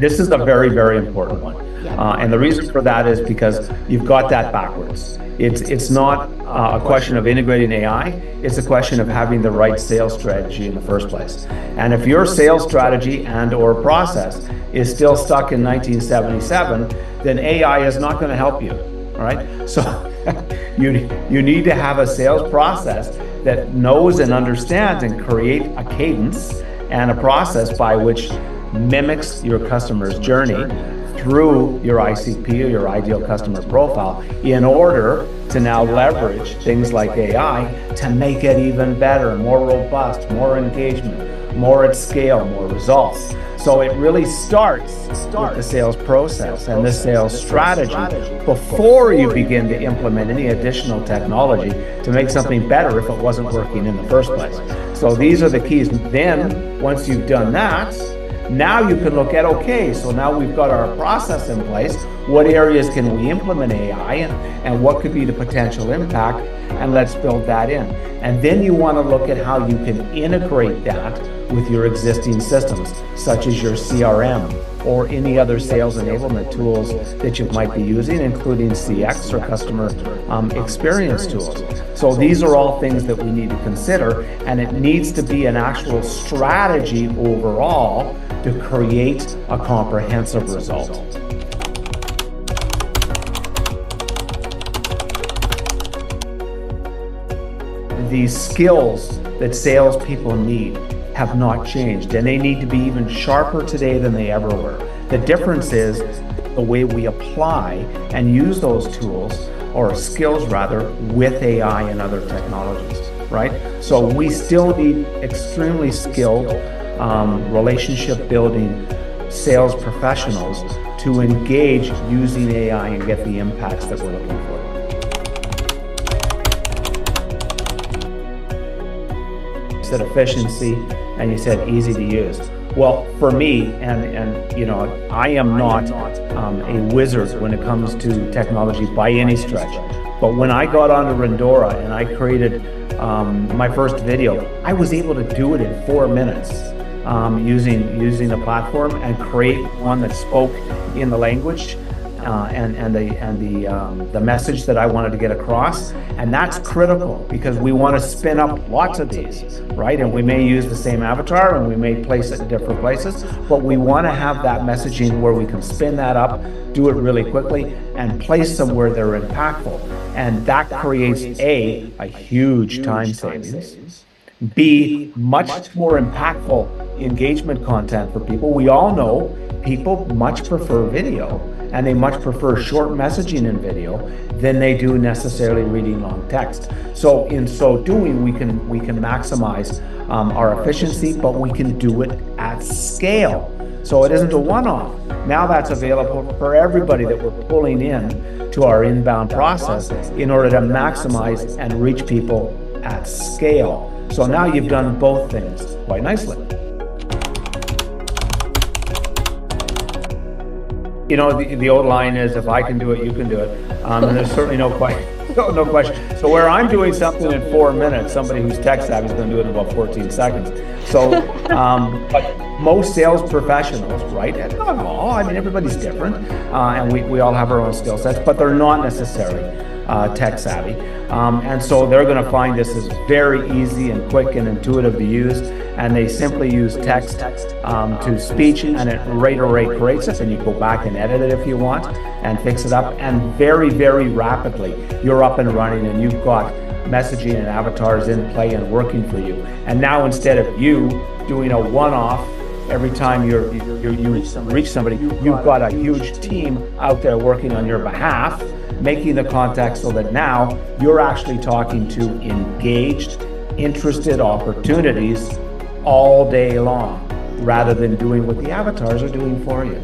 This is a very, very important one. Yeah. And the reason for that is because you've got that backwards. It's not a question of integrating AI, it's a question of having the right sales strategy in the first place. And if your sales strategy and or process is still stuck in 1977, then AI is not going to help you, all right? So you need to have a sales process that knows and understands and create a cadence and a process by which mimics your customer's journey through your ICP or your ideal customer profile in order to now leverage things like AI to make it even better, more robust, more engagement, more at scale, more results. So it really starts with the sales process and the sales strategy before you begin to implement any additional technology to make something better if it wasn't working in the first place. So these are the keys. Then once you've done that, now you can look at, okay, so now we've got our process in place. What areas can we implement AI and what could be the potential impact? And let's build that in. And then you want to look at how you can integrate that with your existing systems, such as your CRM or any other sales enablement tools that you might be using, including CX or customer experience tools. So these are all things that we need to consider, and it needs to be an actual strategy overall to create a comprehensive result. The skills that salespeople need have not changed, and they need to be even sharper today than they ever were. The difference is the way we apply and use those tools, or skills rather, with AI and other technologies, right? So we still need extremely skilled relationship building sales professionals to engage using AI and get the impacts that we're looking for. You said efficiency and you said easy to use. Well, for me, and you know, I am not a wizard when it comes to technology by any stretch. But when I got onto Rendora and I created my first video, I was able to do it in 4 minutes using the platform and create one that spoke in the language and the message that I wanted to get across. And that's critical because we want to spin up lots of these, right? And we may use the same avatar and we may place it in different places, but we want to have that messaging where we can spin that up, do it really quickly, and place them where they're impactful. And that creates a huge time savings. B, much more impactful engagement content for people. We all know people much prefer video, and they much prefer short messaging in video than they do necessarily reading long text. So in so doing, we can maximize our efficiency, but we can do it at scale. So it isn't a one-off. Now that's available for everybody that we're pulling in to our inbound process in order to maximize and reach people at scale. So now you've done both things quite nicely. You know, the old line is, if I can do it, you can do it. And there's certainly no question. So where I'm doing something in 4 minutes, somebody who's tech savvy is going to do it in about 14 seconds. So, but most sales professionals, right, and not all, I mean, everybody's different, and we all have our own skill sets, but they're not necessarily tech savvy. And so they're going to find this is very easy and quick and intuitive to use, and they simply use text to speech, and it right away creates it, and you go back and edit it if you want and fix it up, and very, very rapidly you're up and running and you've got messaging and avatars in play and working for you. And now instead of you doing a one-off every time you reach somebody, you've got a huge team out there working on your behalf, making the contact so that now you're actually talking to engaged, interested opportunities all day long, rather than doing what the avatars are doing for you.